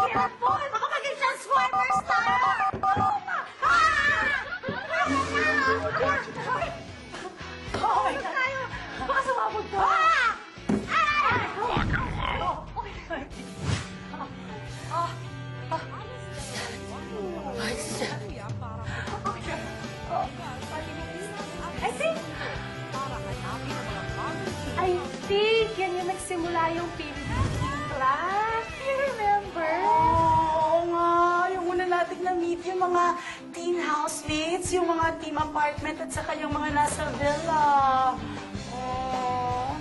Hirap po! Baka maging Transformers tayo! Oh my God! Baka sumabog ka! I think yan yung nagsimula yung Philippine class. You remember? Oo nga, yung una nating na-meet yung mga teen housemates, yung mga team apartment at saka yung mga nasa villa. Oh.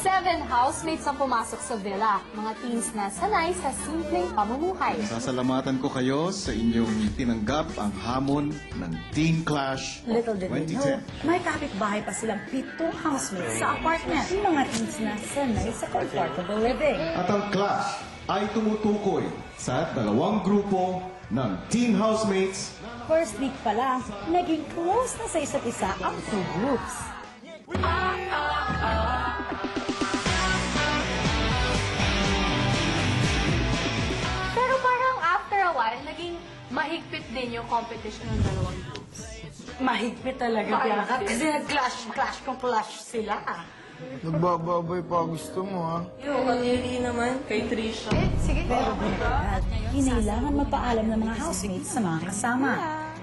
7 housemates ang pumasok sa villa. Mga teens na sanay sa simpleng pamumuhay. Sasalamatan ko kayo sa inyong tinanggap ang hamon ng Teen Clash Little did they know, 2010. may kapitbahay pa silang 7 housemates sa apartment. Yung mga teens na sanay sa comfortable living. At ang Clash ay tumutukoy sa 2 grupo ng teen housemates. First week pa lang, naging close na sa isa't isa ang 2 groups. Pero parang after a while, naging mahigpit din yung competition ng dalawang groups. Mahigpit talaga, Bianca. Kasi nag-clash sila. Nagbababay pa gusto mo, ha? Pero Bianca, kinailangan magpaalam ng mga housemates sa mga kasama.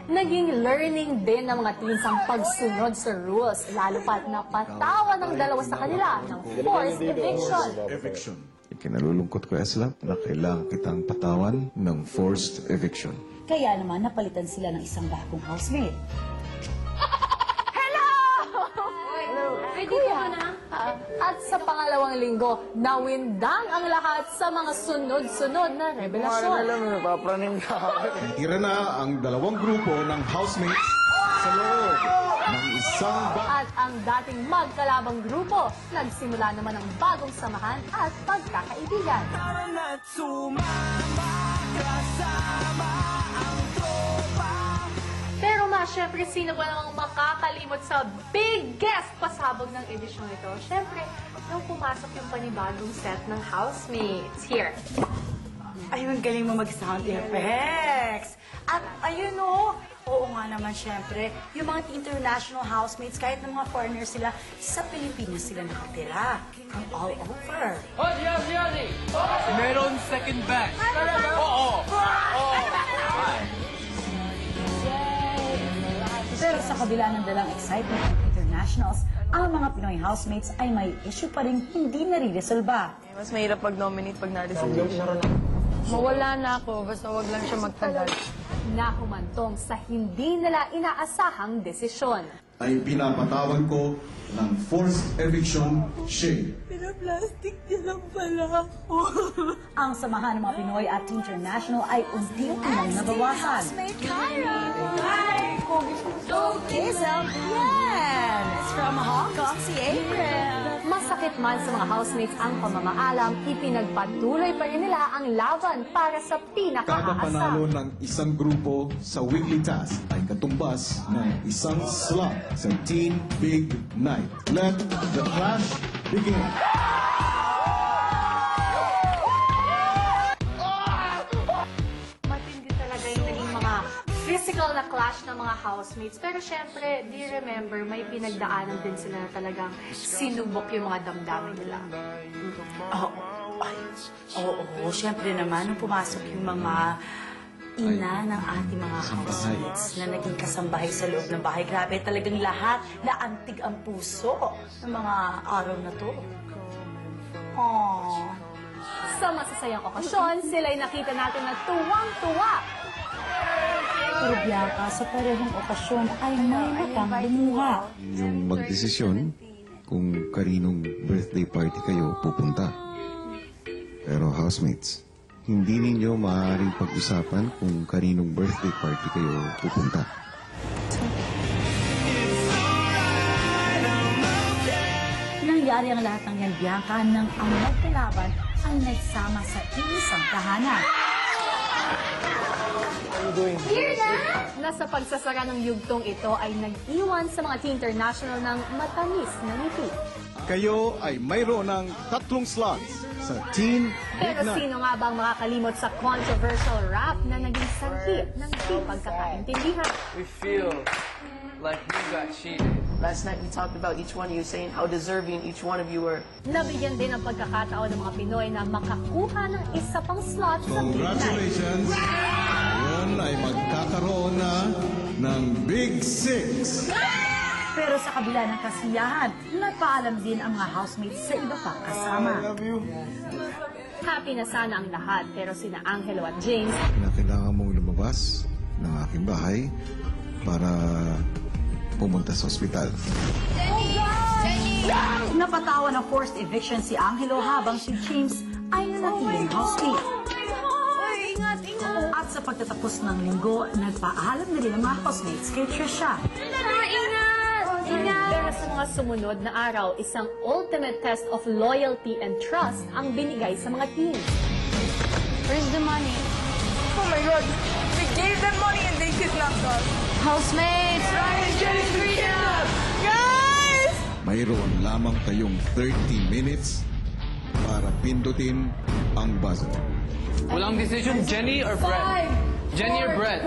Naging learning din ng mga teens ang pagsunod sa rules, lalo pat napatawa ng dalawa sa kanila ng forced eviction. Eviction. Ikinalulungkot ko, Esla, na kailangan kitang patawan ng forced eviction. Kaya naman napalitan sila ng isang bagong housemate. Ready ka na? At sa pangalawang linggo, nawindang ang lahat sa mga sunod-sunod na revelasyon. Napapraning ka. Tira na ang 2 grupo ng housemates sa loob ng isang At ang dating magkalabang grupo, nagsimula naman ang bagong samahan at pagkakaibigan. Pero syempre, sino ba namang makakalimot sa biggest pasabog ng edisyon ito? Syempre, nung pumasok yung panibagong set ng housemates. Here. Ayun, galing mo mag-sound effects. At ayun oo nga naman syempre, yung mga international housemates, kahit ng mga foreigners sila, sa Pilipinas sila nakatira. From all over. Meron second batch. Oo. Pero sa kabila ng dalang excitement ng internationals, ang mga Pinoy housemates ay may issue pa rin hindi nare-resolba. Mas mahirap pag-nominate pag na-resolution. Mawala na ako, basta wag lang siya magtagal. Nahumantong sa hindi nila inaasahang desisyon. ay pinapatawag ko ng forced eviction shade. Pinaplastic niya lang pala ako. Ang samahan ng mga Pinoy at International ay unti-unti nang nabawasan. Hi! So, Hazel, yan! It's from Hong Kong, si April. Masakit man sa mga housemates ang pamamaalam, ipinagpatuloy pa rin nila ang laban para sa Kada pinakaasa. panalo ng isang grupo sa weekly task ay katumbas ng isang slot sa Teen Big Night. Let the clash begin. Matindi talaga yung naging mga physical na clash ng mga housemates. Pero syempre, do you remember, may pinagdaanan din sila na talagang sinubok yung mga damdamin nila. Oo, syempre naman, nung pumasok yung mga ina ng ating mga housemates na naging kasambahay sa loob ng bahay. Grabe, talagang lahat naantig ang puso ng mga araw na to. Aww. Sa masasayang okasyon, sila'y nakita natin na tuwang-tuwa. Pero Bianca, sa parehong okasyon ay may matang lumuha. Yung magdesisyon kung kaninong birthday party kayo pupunta. Pero housemates, hindi ninyo maaaring pag-usapan kung kaninong birthday party kayo pupunta. Nangyari ang lahat ng yan, Bianca, nang ang magkalaban ay nagsama sa isang tahanan. Here na! Nasa pagsasara ng yugtong ito ay nag-iwan sa mga International ng matamis na ngiti. Kayo ay mayroon ng 3 slots sa Teen Pero Big Night. sino nga bang makakalimot sa controversial rap na naging sanhi ng di pagkakaintindihan? We feel like we got cheated. Last night we talked about each one of you saying how deserving each one of you were. Nabigyan din ng pagkakataon ng mga Pinoy na makakuha ng isa pang slot sa Big Night. Congratulations! Ngayon ay magkakaroon na ng Big Six. Pero sa kabila ng kasiyahan, nagpaalam din ang mga housemates sa iba pang kasama. Love you. Happy na sana ang lahat, pero sina Angelo at James Kailangan mong lumabas ng aking bahay para pumunta sa ospital. Napatawan ng forced eviction si Angelo habang si James ay nanatiling housemate. At sa pagtatapos ng linggo, nagpaalam na rin ang mga housemates kay Trisha. Pero sa mga sumunod na araw, isang ultimate test of loyalty and trust ang binigay sa mga teens. Where's the money? Oh my God! We gave them money and they kidnapped us. Housemates! Guys! Mayroon lamang kayong 30 minutes para pindutin ang buzzer. Walang decision, Jenny or Brett? Jenny or Brett?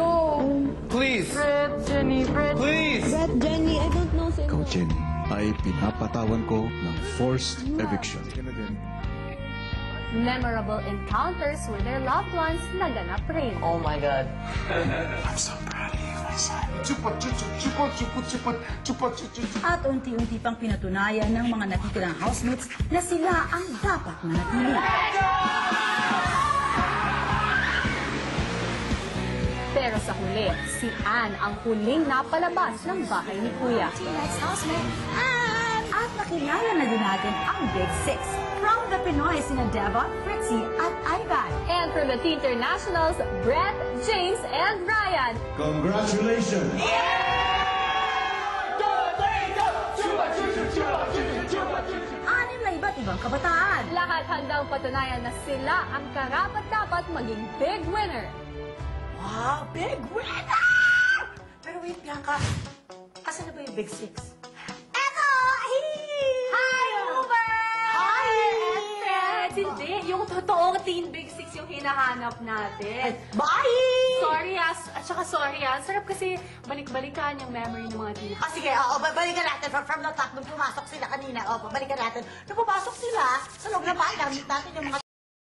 Please. Brett, Jenny, Brett. Please. Ikaw, Jenny, ay pinapatawan ko ng forced eviction. Memorable encounters with their loved ones naganap rin. Oh my God. At unti-unti pang pinatunayan ng mga natitirang housemates na sila ang dapat manatili. Pero sa huli, si Anne ang huling napalabas ng bahay ni Kuya. At nakilala na din natin ang Big Six. From the Pinoy, sina Devon, Fritzy at Ivan. And from the Teen Internationals, Brett, James, and Ryan. Congratulations! Anim na iba't ibang kabataan. Lahat handang patunayan na sila ang karapat-dapat maging big winner. Wow, big winner! Pero wait, Bianca. Asan na ba yung Big Six? Eto! Hi, Uber! Hi! Fred! Hindi, yung totoong Teen Big Six yung hinahanap natin. Bye! Sorry at saka sorry sarap kasi balik-balikan yung memory ng mga teen. Sige, babalikan natin from the top. Nung pumasok sila kanina, babalikan natin. Nung pumasok sila, sa loob ng bahay, namin natin yung mga